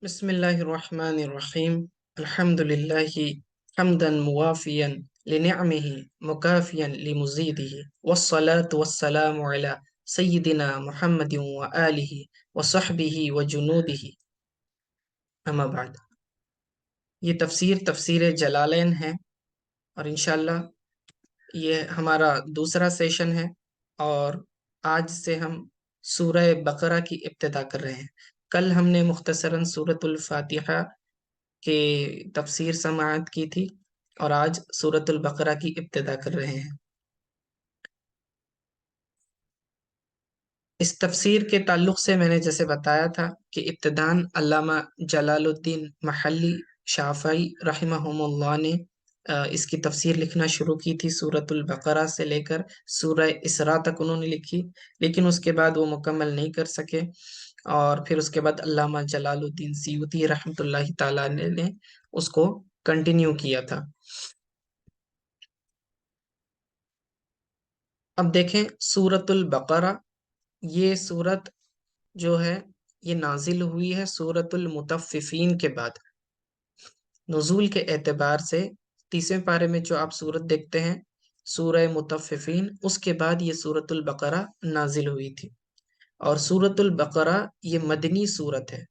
بسم الله الرحمن الرحيم. الحمد لله حمدا موافيا لنعمه مكافيا لمزيده، والصلاة والسلام على سيدنا محمد وآله وصحبه وجنوده. أما بعد، یہ تفسیر جلالین ہے، اور انشاءاللہ یہ ہمارا دوسرا سیشن ہے، اور آج سے ہم سورہ بقرہ کی ابتدا کر رہے ہیں۔ کل ہم نے مختصراً سورۃ الفاتحہ کے تفسیر سماعت کی تھی، اور آج سورۃ البقرہ کی ابتدا کر رہے ہیں۔ اس تفسیر کے تعلق سے میں نے جیسے بتایا تھا کہ ابتداً علامہ جلال الدین محلی شافعی رحمہم اللہ نے اس کی تفسیر لکھنا شروع کی تھی۔ سورۃ البقرہ سے لے کر سورہ اسراء تک انہوں نے لکھی، لیکن اس کے بعد وہ مکمل نہیں کر سکے، اور پھر اس کے بعد علامہ جلال الدین سیوطی رحمۃ اللہ تعالیٰ نے اس کو کنٹینیو کیا تھا۔ اب دیکھیں سورۃ البقرہ، یہ سورت جو ہے یہ نازل ہوئی ہے سورۃ المطففین کے بعد۔ نزول کے اعتبار سے 30ویں پارے میں جو آپ سورت دیکھتے ہیں سورہ مطففین، اس کے بعد یہ سورۃ البقرہ نازل ہوئی تھی۔ اور سورۃ البقرہ یہ مدنی سورت ہے۔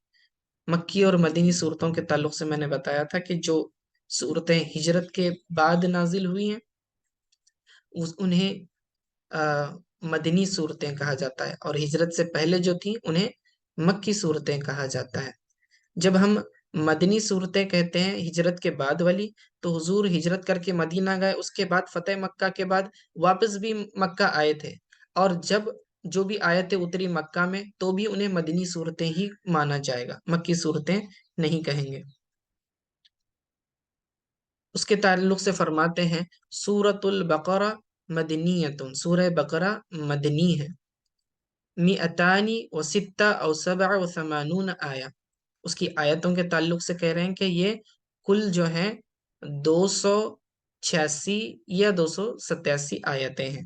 مکی اور مدنی صورتوں کے تعلق سے میں نے بتایا تھا کہ جو صورتیں ہجرت کے بعد نازل ہوئی ہیں انہیں مدنی صورتیں کہا جاتا ہے، اور ہجرت سے پہلے جو تھیں انہیں مکی صورتیں کہا جاتا ہے۔ جب ہم مدنی صورتیں کہتے ہیں ہجرت کے بعد والی، تو حضور ہجرت کر کے مدینہ گئے، اس کے بعد فتح مکہ کے بعد واپس بھی مکہ آئے تھے، اور جب جو بھی آیتیں اتری مکہ میں تو بھی انہیں مدنی صورتیں ہی مانا جائے گا، مکی صورتیں نہیں کہیں گے۔ اس کے تعلق سے فرماتے ہیں سورۃ البقرہ مدنیۃ، سورہ بقرہ مدنی ہے۔ مئتانی و ستہ او سبع و ثمانون آیہ، اس کی آیتوں کے تعلق سے کہہ رہے ہیں کہ یہ کل جو ہیں 286 یا 287 آیتیں ہیں۔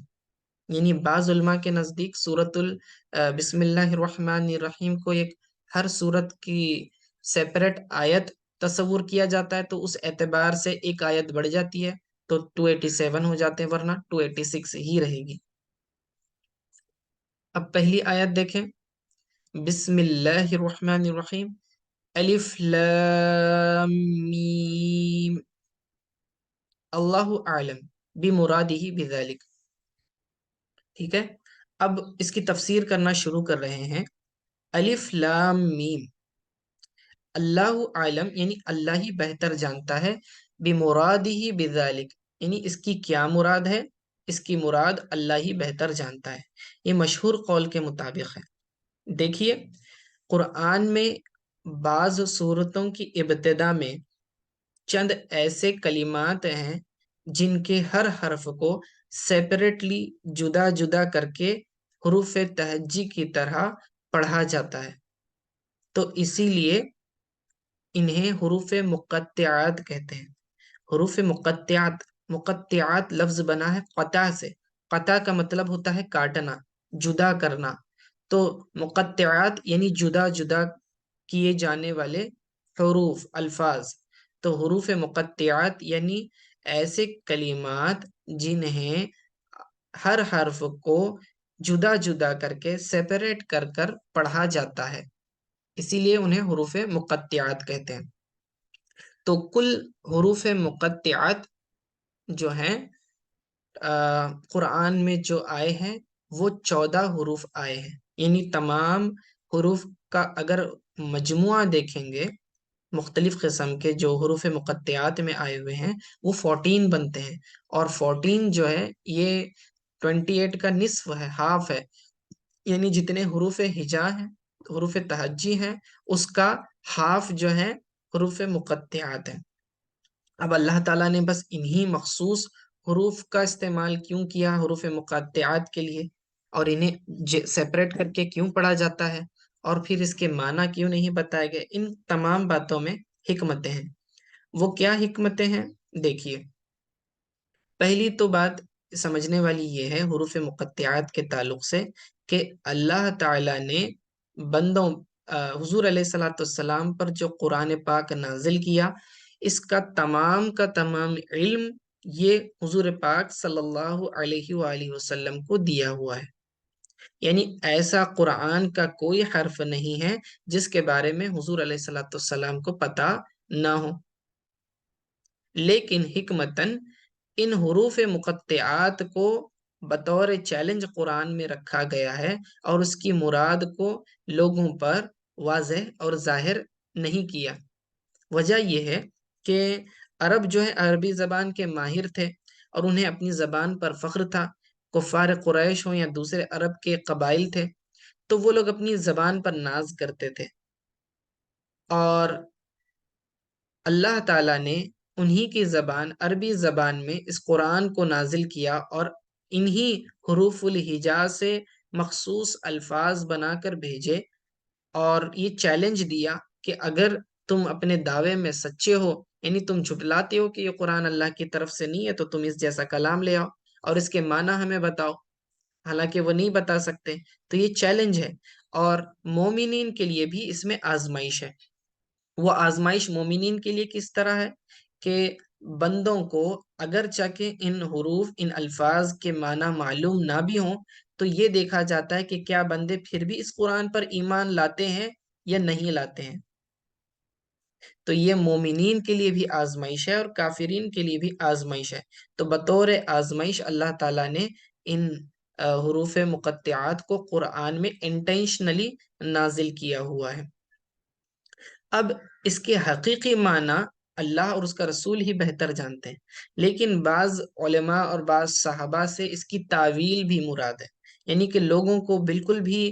یعنی بعض علماء کے نزدیک سورۃ بسم اللہ الرحمن الرحیم کو ایک ہر سورت کی سیپریٹ آیت تصور کیا جاتا ہے، تو اس اعتبار سے ایک آیت بڑھ جاتی ہے تو 287 ہو جاتے ہیں، ورنہ 286 ہی رہے گی۔ اب پہلی آیت دیکھیں، بسم اللہ الرحمن الرحیم، الف لام میم، اللہ اعلم بمرادہ بذلک۔ ٹھیک ہے، اب اس کی تفسیر کرنا شروع کر رہے ہیں۔ الف لام میم، اللہ عالم یعنی اللہ ہی بہتر جانتا ہے، بمرادہ بذلک یعنی اس کی کیا مراد ہے، اس کی مراد اللہ ہی بہتر جانتا ہے۔ یہ مشہور قول کے مطابق ہے۔ دیکھیے قرآن میں بعض صورتوں کی ابتدا میں چند ایسے کلمات ہیں جن کے ہر حرف کو سیپریٹلی جدا جدا کر کے حروف تہجی کی طرح پڑھا جاتا ہے، تو اسی لیے انہیں حروف مقطعات کہتے ہیں۔ حروف مقطعات، مقطعات لفظ بنا ہے قطع سے، قطع کا مطلب ہوتا ہے کاٹنا، جدا کرنا، تو مقطعات یعنی جدا جدا کیے جانے والے حروف، الفاظ۔ تو حروف مقطعات یعنی ایسے کلمات جنہیں ہر حرف کو جدا جدا کر کے سیپریٹ کر کر پڑھا جاتا ہے، اسی لیے انہیں حروف مقطعات کہتے ہیں۔ تو کل حروف مقطعات جو ہیں قرآن میں جو آئے ہیں وہ 14 حروف آئے ہیں، یعنی تمام حروف کا اگر مجموعہ دیکھیں گے، مختلف قسم کے جو حروف مقطعات میں آئے ہوئے ہیں وہ 14 بنتے ہیں، اور 14 جو ہے یہ 28 کا نصف ہے، ہاف ہے، یعنی جتنے حروف ہجا ہیں، حروف تہجی ہیں، اس کا ہاف جو ہے حروف مقطعات ہیں۔ اب اللہ تعالیٰ نے بس انہی مخصوص حروف کا استعمال کیوں کیا حروف مقطعات کے لیے، اور انہیں سیپریٹ کر کے کیوں پڑھا جاتا ہے، اور پھر اس کے معنی کیوں نہیں بتائے گئے، ان تمام باتوں میں حکمتیں ہیں۔ وہ کیا حکمتیں ہیں؟ دیکھیے، پہلی تو بات سمجھنے والی یہ ہے حروف مقطعات کے تعلق سے کہ اللہ تعالیٰ نے بندوں حضور علیہ الصلوۃ والسلام پر جو قرآن پاک نازل کیا، اس کا تمام علم یہ حضور پاک صلی اللہ علیہ وآلہ وسلم کو دیا ہوا ہے۔ یعنی ایسا قرآن کا کوئی حرف نہیں ہے جس کے بارے میں حضور علیہ الصلوۃ والسلام کو پتہ نہ ہو، لیکن حکمتاً ان حروف مقطعات کو بطور چیلنج قرآن میں رکھا گیا ہے، اور اس کی مراد کو لوگوں پر واضح اور ظاہر نہیں کیا۔ وجہ یہ ہے کہ عرب جو ہے عربی زبان کے ماہر تھے، اور انہیں اپنی زبان پر فخر تھا۔ کفار قریش ہوں یا دوسرے عرب کے قبائل تھے، تو وہ لوگ اپنی زبان پر ناز کرتے تھے، اور اللہ تعالیٰ نے انہی کی زبان عربی زبان میں اس قرآن کو نازل کیا، اور انہی حروف الہجا سے مخصوص الفاظ بنا کر بھیجے، اور یہ چیلنج دیا کہ اگر تم اپنے دعوے میں سچے ہو، یعنی تم جھٹلاتے ہو کہ یہ قرآن اللہ کی طرف سے نہیں ہے، تو تم اس جیسا کلام لے آؤ اور اس کے معنی ہمیں بتاؤ، حالانکہ وہ نہیں بتا سکتے۔ تو یہ چیلنج ہے، اور مومنین کے لیے بھی اس میں آزمائش ہے۔ وہ آزمائش مومنین کے لیے کس طرح ہے کہ بندوں کو اگرچہ کہ ان حروف ان الفاظ کے معنی معلوم نہ بھی ہوں، تو یہ دیکھا جاتا ہے کہ کیا بندے پھر بھی اس قرآن پر ایمان لاتے ہیں یا نہیں لاتے ہیں۔ تو یہ مومنین کے لیے بھی آزمائش ہے اور کافرین کے لیے بھی آزمائش ہے۔ تو بطور آزمائش اللہ تعالیٰ نے ان حروف مقطعات کو قرآن میں انٹینشنلی نازل کیا ہوا ہے۔ اب اس کے حقیقی معنی اللہ اور اس کا رسول ہی بہتر جانتے ہیں، لیکن بعض علماء اور بعض صحابہ سے اس کی تعویل بھی مراد ہے، یعنی کہ لوگوں کو بالکل بھی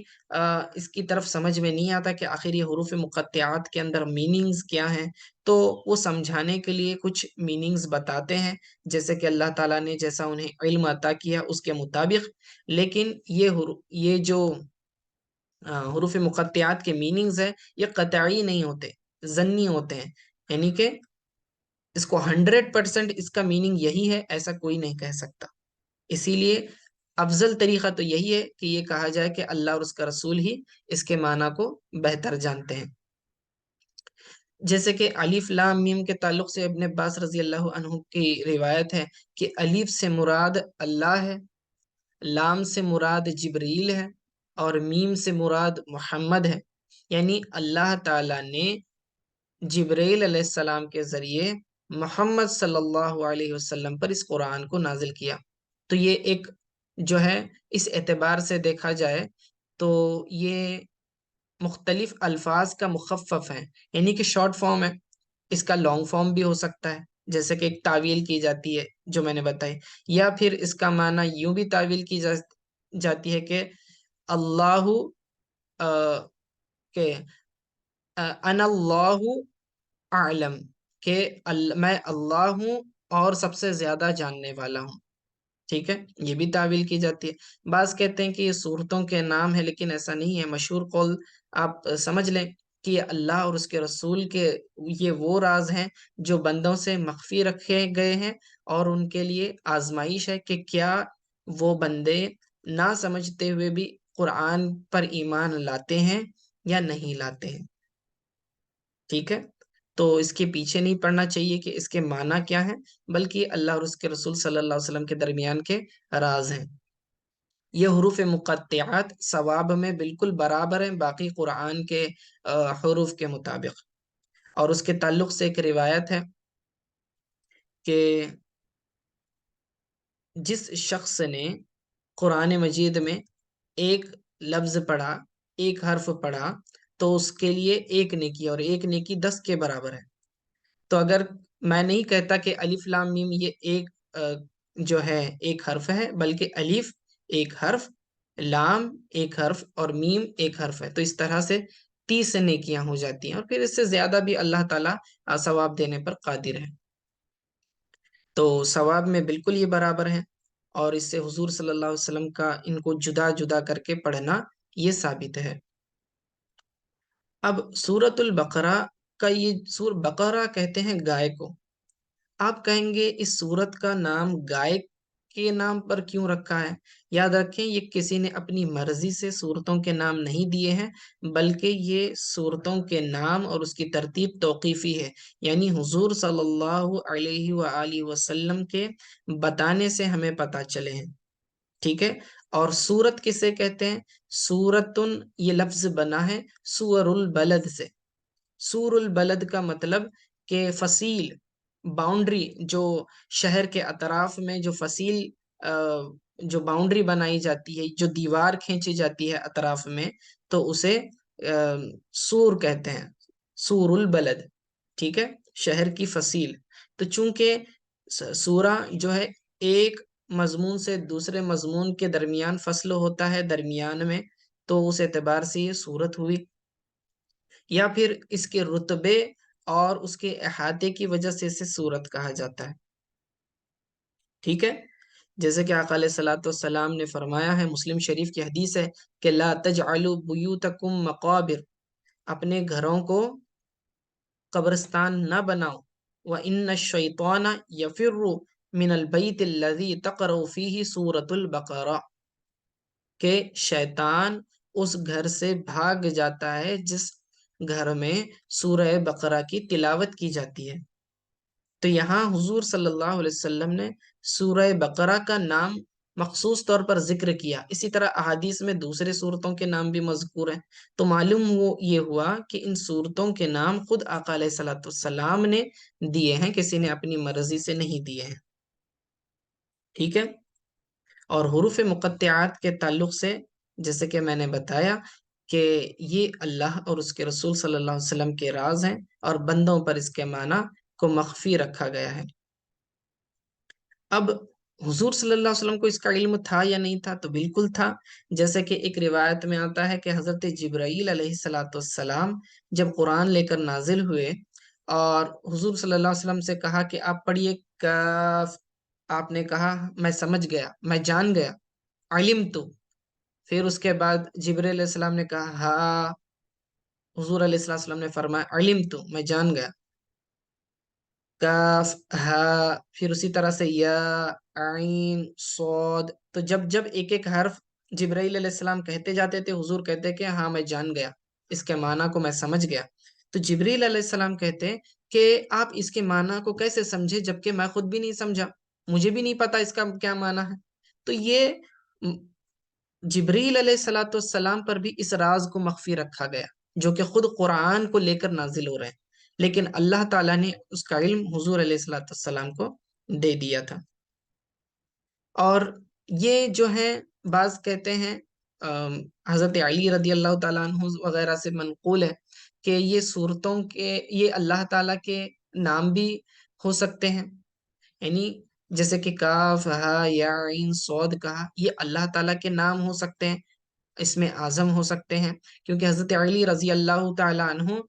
اس کی طرف سمجھ میں نہیں آتا کہ آخر یہ حروف مقطعات کے اندر میننگز کیا ہیں، تو وہ سمجھانے کے لیے کچھ میننگز بتاتے ہیں، جیسے کہ اللہ تعالیٰ نے جیسا انہیں علم عطا کیا اس کے مطابق۔ لیکن یہ جو حروف مقطعات کے میننگز ہیں، یہ قطعی نہیں ہوتے، ظنی ہوتے ہیں، یعنی کہ اس کو 100% اس کا میننگ یہی ہے ایسا کوئی نہیں کہہ سکتا۔ اسی لیے افضل طریقہ تو یہی ہے کہ یہ کہا جائے کہ اللہ اور اس کا رسول ہی اس کے معنی کو بہتر جانتے ہیں۔ جیسے کہ الف لام میم کے تعلق سے ابن عباس رضی اللہ عنہ کی روایت ہے کہ الف سے مراد اللہ ہے، لام سے مراد جبریل ہے، اور میم سے مراد محمد ہے۔ یعنی اللہ تعالیٰ نے جبریل علیہ السلام کے ذریعے محمد صلی اللہ علیہ وسلم پر اس قرآن کو نازل کیا۔ تو یہ ایک جو ہے اس اعتبار سے دیکھا جائے تو یہ مختلف الفاظ کا مخفف ہے، یعنی کہ شارٹ فارم ہے، اس کا لانگ فارم بھی ہو سکتا ہے، جیسے کہ ایک تعویل کی جاتی ہے جو میں نے بتائی، یا پھر اس کا معنی یوں بھی تعویل کی جاتی ہے کہ اللہ کہ انا اللہ اعلم، کہ میں اللہ ہوں اور سب سے زیادہ جاننے والا ہوں۔ ٹھیک ہے، یہ بھی تعویل کی جاتی ہے۔ بعض کہتے ہیں کہ یہ صورتوں کے نام ہے، لیکن ایسا نہیں ہے۔ مشہور قول آپ سمجھ لیں کہ یہ اللہ اور اس کے رسول کے یہ وہ راز ہیں جو بندوں سے مخفی رکھے گئے ہیں، اور ان کے لیے آزمائش ہے کہ کیا وہ بندے نہ سمجھتے ہوئے بھی قرآن پر ایمان لاتے ہیں یا نہیں لاتے ہیں۔ ٹھیک ہے، تو اس کے پیچھے نہیں پڑنا چاہیے کہ اس کے معنی کیا ہیں، بلکہ اللہ اور اس کے رسول صلی اللہ علیہ وسلم کے درمیان کے راز ہیں۔ یہ حروف مقطعات ثواب میں بالکل برابر ہیں باقی قرآن کے حروف کے مطابق۔ اور اس کے تعلق سے ایک روایت ہے کہ جس شخص نے قرآن مجید میں ایک لفظ پڑھا، ایک حرف پڑھا، تو اس کے لیے ایک نیکی، اور ایک نیکی 10 کے برابر ہے۔ تو اگر میں نہیں کہتا کہ الف لام میم یہ ایک جو ہے ایک حرف ہے، بلکہ الف ایک حرف، لام ایک حرف اور میم ایک حرف ہے، تو اس طرح سے 30 نیکیاں ہو جاتی ہیں، اور پھر اس سے زیادہ بھی اللہ تعالیٰ ثواب دینے پر قادر ہے۔ تو ثواب میں بالکل یہ برابر ہیں، اور اس سے حضور صلی اللہ علیہ وسلم کا ان کو جدا جدا کر کے پڑھنا یہ ثابت ہے۔ اب سورۃ البقرہ کا یہ بقرہ کہتے ہیں گائے کو۔ آپ کہیں گے اس سورت کا نام گائے کے نام پر کیوں رکھا ہے؟ یاد رکھیں یہ کسی نے اپنی مرضی سے صورتوں کے نام نہیں دیے ہیں، بلکہ یہ صورتوں کے نام اور اس کی ترتیب توقیفی ہے، یعنی حضور صلی اللہ علیہ وآلہ وسلم کے بتانے سے ہمیں پتہ چلے ہیں، ٹھیک ہے؟ اور سورت کسے کہتے ہیں؟ سورتن یہ لفظ بنا ہے سور البلد سے۔ سور البلد کا مطلب کہ فصیل، باؤنڈری، جو شہر کے اطراف میں جو فصیل جو باؤنڈری بنائی جاتی ہے، جو دیوار کھینچی جاتی ہے اطراف میں، تو اسے سور کہتے ہیں، سور البلد، ٹھیک ہے؟ شہر کی فصیل۔ تو چونکہ سورہ جو ہے ایک مضمون سے دوسرے مضمون کے درمیان فصل ہوتا ہے درمیان میں، تو اس اعتبار سے یہ سورت ہوئی، یا پھر اس کے رتبے اور اس کے احاطے کی وجہ سے اسے سورت کہا جاتا ہے، ٹھیک ہے؟ جیسے کہ آقا علیہ الصلوۃ والسلام نے فرمایا ہے، مسلم شریف کی حدیث ہے کہ لا تجعلوا بیوتکم مقابر، اپنے گھروں کو قبرستان نہ بناؤ، وَإِنَّ الشَّيْطَانَ يَفِرُّ مِنَ الْبَيْتِ الَّذِي تَقْرَأُ فِيهِ سُورَةُ الْبَقَرَةِ، کہ شیطان اس گھر سے بھاگ جاتا ہے جس گھر میں سورہ بقرہ کی تلاوت کی جاتی ہے۔ تو یہاں حضور صلی اللہ علیہ وسلم نے سورہ بقرہ کا نام مخصوص طور پر ذکر کیا، اسی طرح احادیث میں دوسرے سورتوں کے نام بھی مذکور ہیں، تو معلوم یہ ہوا کہ ان سورتوں کے نام خود آقا علیہ الصلوۃ والسلام نے دیے ہیں، کسی نے اپنی مرضی سے نہیں دیے ہیں، ٹھیک ہے؟ اور حروف مقطعات کے تعلق سے جیسے کہ میں نے بتایا کہ یہ اللہ اور اس کے رسول صلی اللہ علیہ وسلم کے راز ہیں، اور بندوں پر اس کے معنی کو مخفی رکھا گیا ہے۔ اب حضور صلی اللہ علیہ وسلم کو اس کا علم تھا یا نہیں تھا؟ تو بالکل تھا، جیسے کہ ایک روایت میں آتا ہے کہ حضرت جبرائیل علیہ السلام جب قرآن لے کر نازل ہوئے اور حضور صلی اللہ علیہ وسلم سے کہا کہ آپ پڑھیے کاف، آپ نے کہا میں سمجھ گیا، میں جان گیا، علم تو۔ پھر اس کے بعد جبرائیل علیہ السلام نے کہا ہاں، حضور علیہ السلام نے فرمایا علم تو، میں جان گیا، کاف ہا، پھر اسی طرح سے یا عین صاد۔ تو جب جب ایک ایک حرف جبرائیل علیہ السلام کہتے جاتے تھے، حضور کہتے کہ ہاں میں جان گیا، اس کے معنی کو میں سمجھ گیا۔ تو جبرائیل علیہ السلام کہتے کہ آپ اس کے معنی کو کیسے سمجھے جبکہ میں خود بھی نہیں سمجھا، مجھے بھی نہیں پتا اس کا کیا معنی ہے۔ تو یہ جبریل علیہ الصلوۃ والسلام پر بھی اس راز کو مخفی رکھا گیا، جو کہ خود قرآن کو لے کر نازل ہو رہے ہیں، لیکن اللہ تعالیٰ نے اس کا علم حضور علیہ الصلوۃ والسلام کو دے دیا تھا۔ اور یہ جو ہے بعض کہتے ہیں حضرت علی رضی اللہ تعالیٰ عنہ وغیرہ سے منقول ہے کہ یہ صورتوں کے یہ اللہ تعالیٰ کے نام بھی ہو سکتے ہیں، یعنی جیسے کہ کاف ہا یا عین صاد کہا، یہ اللہ تعالیٰ کے نام ہو سکتے ہیں، اس میں اعظم ہو سکتے ہیں، کیونکہ حضرت علی رضی اللہ تعالیٰ عنہ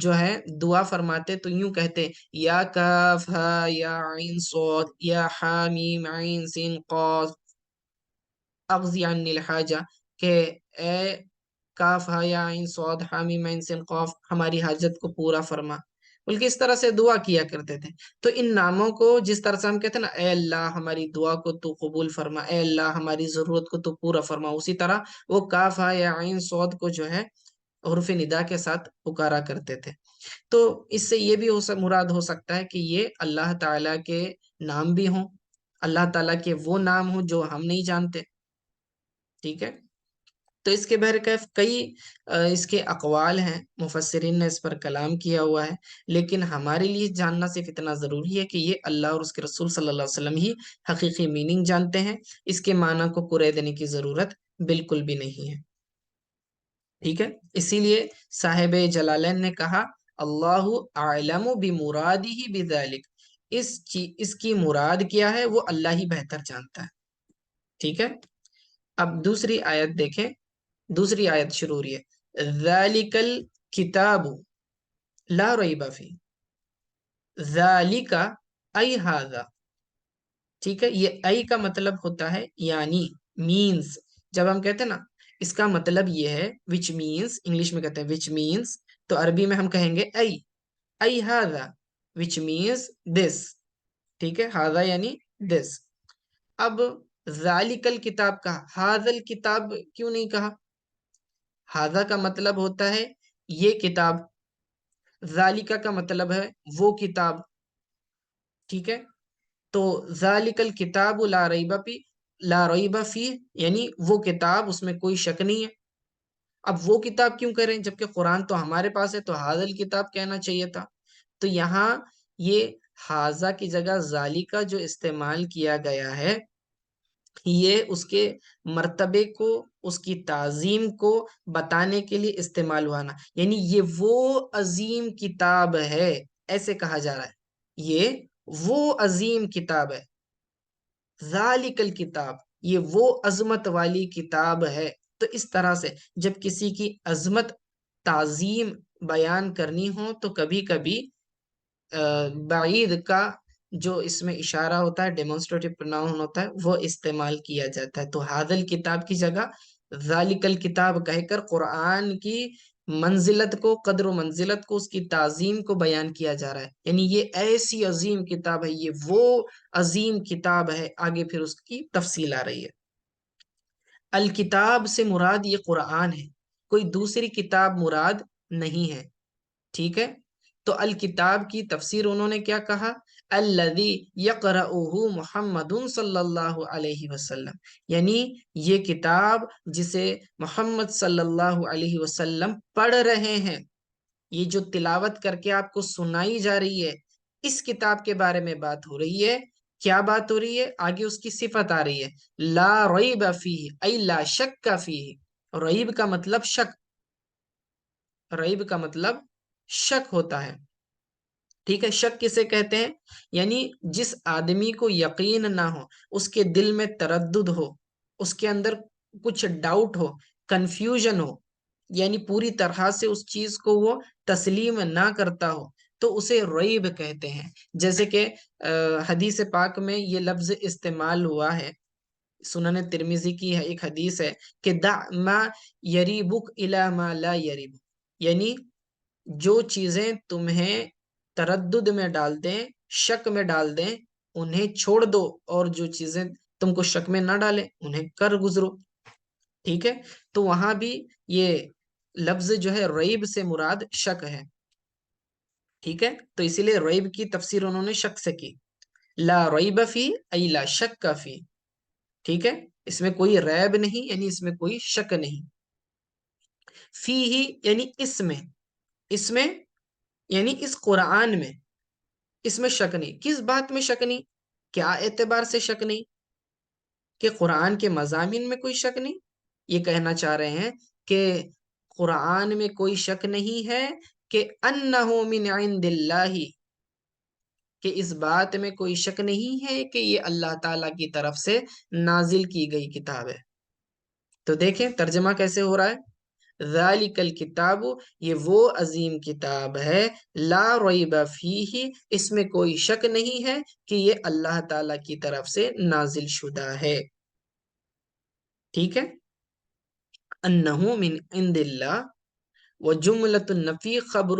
جو ہے دعا فرماتے تو یوں کہتے یا کاف ہا یا عین صاد یا حامیم عین سین قاف اغزی عنی الحاجہ، کہ اے کاف ہا یا عین صاد حامیم عین سین قاف ہماری حاجت کو پورا فرما، بلکہ اس طرح سے دعا کیا کرتے تھے۔ تو ان ناموں کو جس طرح سے ہم کہتے ہیں نا اے اللہ ہماری دعا کو تو قبول فرما، اے اللہ ہماری ضرورت کو تو پورا فرما، اسی طرح وہ کاف ہا یا عین صاد کو جو ہے حروف ندا کے ساتھ پکارا کرتے تھے۔ تو اس سے یہ بھی مراد ہو سکتا ہے کہ یہ اللہ تعالیٰ کے نام بھی ہوں، اللہ تعالیٰ کے وہ نام ہوں جو ہم نہیں جانتے، ٹھیک ہے؟ تو اس کے بہرکیف کئی اس کے اقوال ہیں، مفسرین نے اس پر کلام کیا ہوا ہے، لیکن ہمارے لیے جاننا صرف اتنا ضروری ہے کہ یہ اللہ اور اس کے رسول صلی اللہ علیہ وسلم ہی حقیقی میننگ جانتے ہیں، اس کے معنی کو قرے دینے کی ضرورت بالکل بھی نہیں ہے، ٹھیک ہے؟ اسی لیے صاحب جلالین نے کہا اللہ اعلم بمرادہ بذلک، اس کی مراد کیا ہے وہ اللہ ہی بہتر جانتا ہے، ٹھیک ہے؟ اب دوسری آیت دیکھیں، دوسری آیت شروع ہو رہی ہے ذالک الکتاب لا ریب فیہ، ذالک ای ھذا، ٹھیک ہے؟ یہ ای کا مطلب ہوتا ہے یعنی، مینز، جب ہم کہتے ہیں نا اس کا مطلب یہ ہے which means، انگلش میں کہتے ہیں which means، تو عربی میں ہم کہیں گے ای ھذا which means this، ٹھیک ہے؟ ھذا یعنی this، اب ذالک الکتاب کہا، ہاذل کتاب کیوں نہیں کہا؟ ہاذا کا مطلب ہوتا ہے یہ کتاب، ذالکہ کا مطلب ہے وہ کتاب، ٹھیک ہے؟ تو ذالک الکتاب لا ریب فیہ، یعنی وہ کتاب اس میں کوئی شک نہیں ہے۔ اب وہ کتاب کیوں کریں جبکہ قرآن تو ہمارے پاس ہے، تو حاضل کتاب کہنا چاہیے تھا۔ تو یہاں یہ حاضہ کی جگہ ذالکہ جو استعمال کیا گیا ہے، یہ اس کے مرتبے کو، اس کی تعظیم کو بتانے کے لیے استعمال ہوا نا، یعنی یہ وہ عظیم کتاب ہے، ایسے کہا جا رہا ہے یہ وہ عظیم کتاب ہے، ذالک الکتاب، یہ وہ عظمت والی کتاب ہے۔ تو اس طرح سے جب کسی کی عظمت، تعظیم بیان کرنی ہو تو کبھی کبھی بعید کا جو اس میں اشارہ ہوتا ہے، ڈیمونسٹریٹو پروناؤن ہوتا ہے، وہ استعمال کیا جاتا ہے۔ تو حاضل کتاب کی جگہ ذالک الکتاب کہہ کر قرآن کی منزلت کو، قدر و منزلت کو، اس کی تعظیم کو بیان کیا جا رہا ہے، یعنی یہ ایسی عظیم کتاب ہے، یہ وہ عظیم کتاب ہے۔ آگے پھر اس کی تفصیل آ رہی ہے۔ الکتاب سے مراد یہ قرآن ہے، کوئی دوسری کتاب مراد نہیں ہے، ٹھیک ہے؟ تو الکتاب کی تفسیر انہوں نے کیا کہا؟ الذی یقرأہ محمد صلی اللہ علیہ وسلم، یعنی یہ کتاب جسے محمد صلی اللہ علیہ وسلم پڑھ رہے ہیں، یہ جو تلاوت کر کے آپ کو سنائی جا رہی ہے، اس کتاب کے بارے میں بات ہو رہی ہے۔ کیا بات ہو رہی ہے؟ آگے اس کی صفت آ رہی ہے، لا ریب فیہ، ای لا شک فیہ۔ ریب کا مطلب شک، ریب کا مطلب شک ہوتا ہے، ٹھیک ہے؟ شک کسے کہتے ہیں؟ یعنی جس آدمی کو یقین نہ ہو، اس کے دل میں تردد ہو، اس کے اندر کچھ ڈاؤٹ ہو، کنفیوژن ہو، یعنی پوری طرح سے اس چیز کو وہ تسلیم نہ کرتا ہو، تو اسے ریب کہتے ہیں۔ جیسے کہ حدیث پاک میں یہ لفظ استعمال ہوا ہے، سنن ترمذی کی ہے ایک حدیث ہے کہ دع ما یریبک الی ما لا یریبک، یعنی جو چیزیں تمہیں تردد میں ڈال دیں، شک میں ڈال دیں، انہیں چھوڑ دو، اور جو چیزیں تم کو شک میں نہ ڈالیں انہیں کر گزرو، ٹھیک ہے؟ تو وہاں بھی یہ لفظ جو ہے ریب سے مراد شک ہے، ٹھیک ہے؟ تو اسی لیے ریب کی تفسیر انہوں نے شک سے کی، لا ریب فی ای لا شک فی، ٹھیک ہے؟ اس میں کوئی ریب نہیں، یعنی اس میں کوئی شک نہیں۔ فی ہی یعنی اس میں یعنی اس قرآن میں، اس میں شک نہیں۔ کس بات میں شک نہیں؟ کیا اعتبار سے شک نہیں؟ کہ قرآن کے مضامین میں کوئی شک نہیں؟ یہ کہنا چاہ رہے ہیں کہ قرآن میں کوئی شک نہیں ہے کہ انہ من عند اللہ، کہ اس بات میں کوئی شک نہیں ہے کہ یہ اللہ تعالیٰ کی طرف سے نازل کی گئی کتاب ہے۔ تو دیکھیں ترجمہ کیسے ہو رہا ہے، ذالک الکتاب، یہ وہ عظیم کتاب ہے، لا ریب فیہ، اس میں کوئی شک نہیں ہے کہ یہ اللہ تعالیٰ کی طرف سے نازل شدہ ہے، ٹھیک ہے؟ انہ من عند اللہ، وجملۃ النفی خبر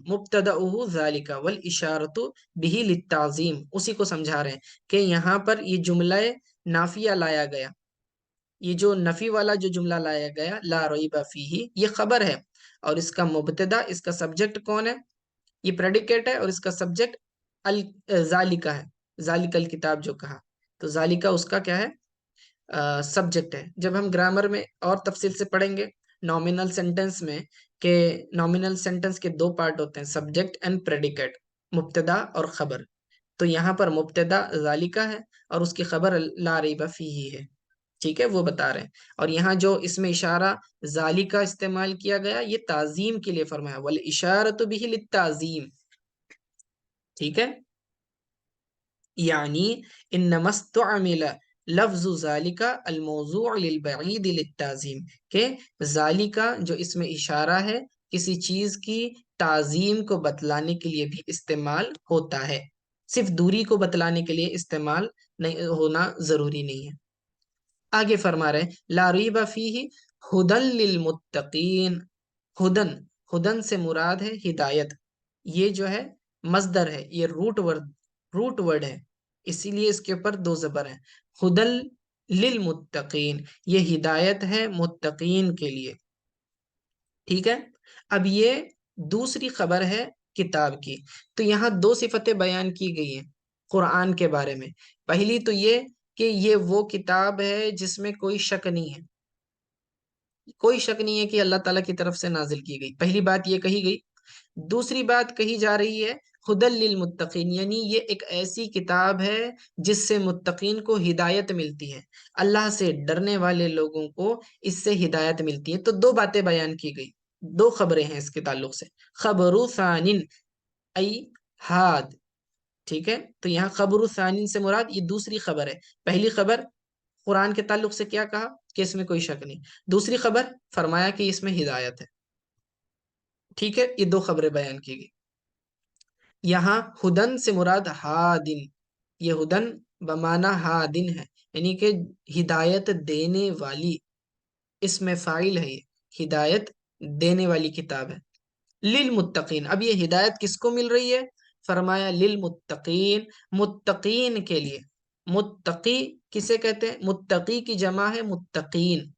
مبتدأہ ذالک والاشارۃ بہ للتعظیم، اسی کو سمجھا رہے ہیں کہ یہاں پر یہ جملہ نافیہ لایا گیا، یہ جو نفی والا جو جملہ لایا گیا لا ریب فیہ، یہ خبر ہے، اور اس کا مبتدا، اس کا سبجیکٹ کون ہے؟ یہ پریڈیکیٹ ہے، اور اس کا سبجیکٹ ذالکہ ہے، ذالک الکتاب جو کہا، تو ذالکہ اس کا کیا ہے؟ سبجیکٹ ہے۔ جب ہم گرامر میں اور تفصیل سے پڑھیں گے نومینل سینٹنس میں، کہ نومینل سینٹنس کے دو پارٹ ہوتے ہیں، سبجیکٹ اینڈ پریڈیکیٹ، مبتدا اور خبر، تو یہاں پر مبتدا ذالکہ ہے اور اس کی خبر لا ریب فیہ ہے، ٹھیک ہے؟ وہ بتا رہے ہیں۔ اور یہاں جو اس میں اشارہ ذالکہ استعمال کیا گیا، یہ تعظیم کے لیے فرمایا، والاشارۃ بہ للتعظیم، ٹھیک ہے؟ یعنی انما استعمل لفظ ذالکہ الموضوع للبعید للتعظیم، کہ ذالکہ جو اس میں اشارہ ہے کسی چیز کی تعظیم کو بتلانے کے لیے بھی استعمال ہوتا ہے، صرف دوری کو بتلانے کے لیے استعمال نہیں ہونا ضروری نہیں ہے۔ آگے فرما رہے ہیں لا ریب فیہ ہدی للمتقین، ہدن سے مراد ہے ہدایت، یہ جو ہے مصدر ہے، یہ روٹ ورڈ ہے، اسی لیے اس کے اوپر دو زبر ہیں. ہدل للمتقین، یہ ہدایت ہے متقین کے لیے. ٹھیک ہے. اب یہ دوسری خبر ہے کتاب کی. تو یہاں دو صفتیں بیان کی گئی ہیں قرآن کے بارے میں. پہلی تو یہ کہ یہ وہ کتاب ہے جس میں کوئی شک نہیں ہے، کوئی شک نہیں ہے کہ اللہ تعالیٰ کی طرف سے نازل کی گئی. پہلی بات یہ کہی گئی. دوسری بات کہی جا رہی ہے ہدل للمتقین، یعنی یہ ایک ایسی کتاب ہے جس سے متقین کو ہدایت ملتی ہے، اللہ سے ڈرنے والے لوگوں کو اس سے ہدایت ملتی ہے. تو دو باتیں بیان کی گئی، دو خبریں ہیں اس کے تعلق سے. خبر ثانٍ ای ہاد. ٹھیک ہے. تو یہاں خبر ثانٍ سے مراد یہ دوسری خبر ہے. پہلی خبر قرآن کے تعلق سے کیا کہا کہ اس میں کوئی شک نہیں. دوسری خبر فرمایا کہ اس میں ہدایت ہے. ٹھیک ہے. یہ دو خبریں بیان کی گئی. یہاں ہدن سے مراد ہادن، یہ ہدن بمانا ہادن ہے، یعنی کہ ہدایت دینے والی. اس میں فاعل ہے، یہ ہدایت دینے والی کتاب ہے. للمتقین، اب یہ ہدایت کس کو مل رہی ہے؟ فرمایا للمتقین، متقین کے لیے. متقی کسے کہتے ہیں؟ متقی کی جمع ہے متقین.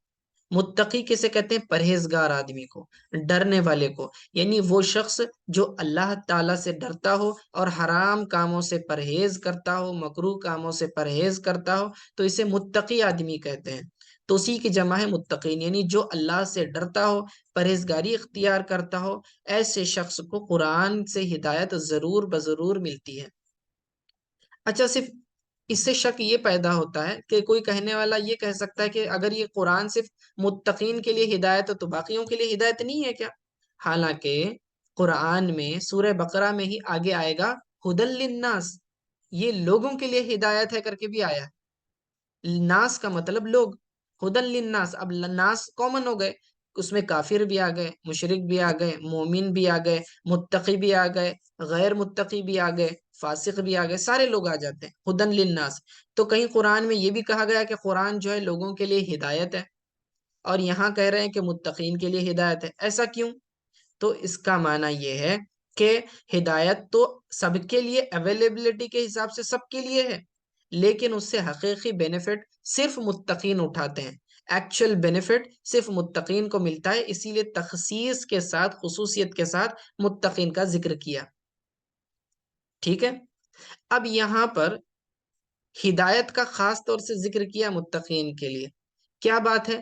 متقی کسے کہتے ہیں؟ پرہیزگار آدمی کو، ڈرنے والے کو. یعنی وہ شخص جو اللہ تعالیٰ سے ڈرتا ہو اور حرام کاموں سے پرہیز کرتا ہو، مکروہ کاموں سے پرہیز کرتا ہو، تو اسے متقی آدمی کہتے ہیں. تو اسی کی جمع ہے متقین، یعنی جو اللہ سے ڈرتا ہو، پرہیزگاری اختیار کرتا ہو، ایسے شخص کو قرآن سے ہدایت ضرور بضرور ملتی ہے. اچھا، صرف اس سے شک یہ پیدا ہوتا ہے کہ کوئی کہنے والا یہ کہہ سکتا ہے کہ اگر یہ قرآن صرف متقین کے لیے ہدایت ہے تو باقیوں کے لیے ہدایت نہیں ہے کیا؟ حالانکہ قرآن میں سورہ بقرہ میں ہی آگے آئے گا ہدل للناس، یہ لوگوں کے لیے ہدایت ہے کر کے بھی آیا ہے. ناس کا مطلب لوگ، ہدل للناس. اب ناس کامن ہو گئے، اس میں کافر بھی آ گئے، مشرک بھی آ گئے، مومن بھی آ گئے، متقی بھی آ گئے، غیر متقی بھی آ گئے، فاسق بھی آ گئے، سارے لوگ آ جاتے ہیں ہدن للناس. تو کہیں قرآن میں یہ بھی کہا گیا کہ قرآن جو ہے لوگوں کے لیے ہدایت ہے، اور یہاں کہہ رہے ہیں کہ متقین کے لیے ہدایت ہے. ایسا کیوں؟ تو اس کا معنی یہ ہے کہ ہدایت تو سب کے لیے اویلیبلٹی کے حساب سے سب کے لیے ہے، لیکن اس سے حقیقی بینیفٹ صرف متقین اٹھاتے ہیں. ایکچوئل بینیفٹ صرف متقین کو ملتا ہے، اسی لیے تخصیص کے ساتھ، خصوصیت کے ساتھ متقین کا ذکر کیا. ٹھیک ہے. اب یہاں پر ہدایت کا خاص طور سے ذکر کیا متقین کے لیے. کیا بات ہے؟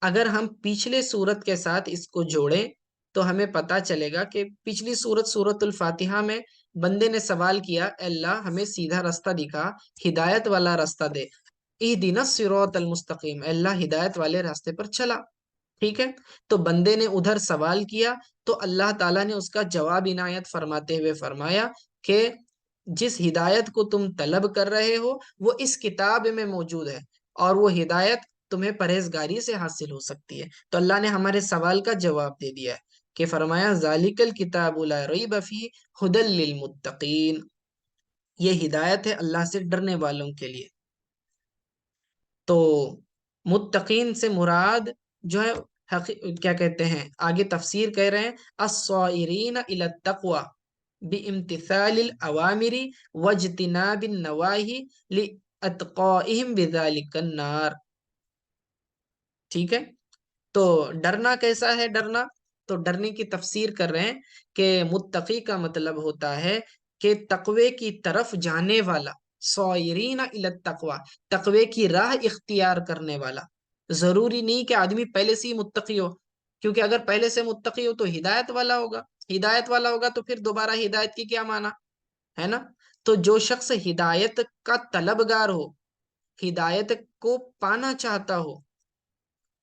اگر ہم پچھلے سورت کے ساتھ اس کو جوڑیں تو ہمیں پتا چلے گا کہ پچھلی سورت، سورت الفاتحہ میں بندے نے سوال کیا، اے اللہ ہمیں سیدھا راستہ دکھا، ہدایت والا راستہ دے. اہدنا الصراط المستقیم، اے اللہ ہدایت والے راستے پر چلا. ٹھیک ہے. تو بندے نے ادھر سوال کیا تو اللہ تعالیٰ نے اس کا جواب عنایت فرماتے ہوئے فرمایا کہ جس ہدایت کو تم طلب کر رہے ہو وہ اس کتاب میں موجود ہے، اور وہ ہدایت تمہیں پرہیزگاری سے حاصل ہو سکتی ہے. تو اللہ نے ہمارے سوال کا جواب دے دیا ہے کہ فرمایا ذالک الکتاب لا ریب فیہ ھدی للمتقین، یہ ہدایت ہے اللہ سے ڈرنے والوں کے لیے. تو متقین سے مراد جو ہے کیا کہتے ہیں، آگے تفسیر کہہ رہے ہیں الصائرین الی التقوی بامتثال الاوامر واجتناب النواہی لاتقائہم بذلک النار. ٹھیک ہے. تو ڈرنا کیسا ہے؟ ڈرنا تو ڈرنے کی تفسیر کر رہے ہیں کہ متقی کا مطلب ہوتا ہے کہ تقوی کی طرف جانے والا، صائرین الی التقوی، تقوی کی راہ اختیار کرنے والا. ضروری نہیں کہ آدمی پہلے سے ہی متقی ہو، کیونکہ اگر پہلے سے متقی ہو تو ہدایت والا ہوگا، ہدایت والا ہوگا تو پھر دوبارہ ہدایت کی کیا معنی ہے نا. تو جو شخص ہدایت کا طلبگار ہو، ہدایت کو پانا چاہتا ہو،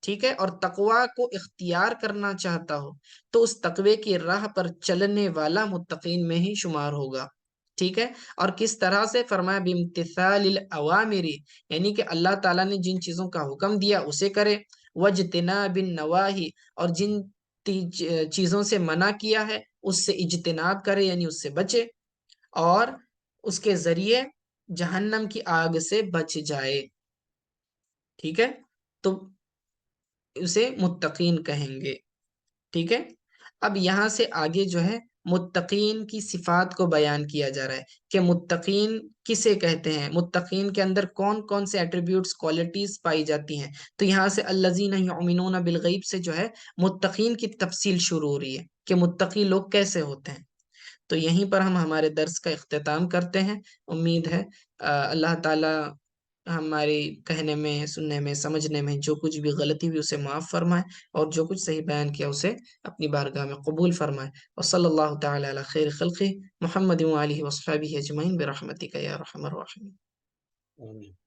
ٹھیک ہے، اور تقوی کو اختیار کرنا چاہتا ہو، تو اس تقوی کی راہ پر چلنے والا متقین میں ہی شمار ہوگا. ٹھیک ہے. اور کس طرح سے؟ فرمایا بامتثال الاوامر، یعنی کہ اللہ تعالیٰ نے جن چیزوں کا حکم دیا اسے کرے، واجتناب النواہی، اور جن چیزوں سے منع کیا ہے اس سے اجتناب کرے، یعنی اس سے بچے، اور اس کے ذریعے جہنم کی آگ سے بچ جائے. ٹھیک ہے. تو اسے متقین کہیں گے. ٹھیک ہے. اب یہاں سے آگے جو ہے متقین کی صفات کو بیان کیا جا رہا ہے کہ متقین کسے کہتے ہیں، متقین کے اندر کون کون سے ایٹریبیوٹس، کوالٹیز پائی جاتی ہیں۔ تو یہاں سے الذین یؤمنون بالغیب سے جو ہے متقین کی تفصیل شروع ہو رہی ہے کہ متقی لوگ کیسے ہوتے ہیں۔ تو یہیں پر ہم ہمارے درس کا اختتام کرتے ہیں۔ امید ہے اللہ تعالی ہماری کہنے میں، سننے میں، سمجھنے میں جو کچھ بھی غلطی ہوئی اسے معاف فرمائے، اور جو کچھ صحیح بیان کیا اسے اپنی بارگاہ میں قبول فرمائے۔ وصلی اللہ تعالی علی خیر خلقہ محمد وآلہ وصحبہ اجمعین برحمتک یا ارحم الراحمین۔ آمین۔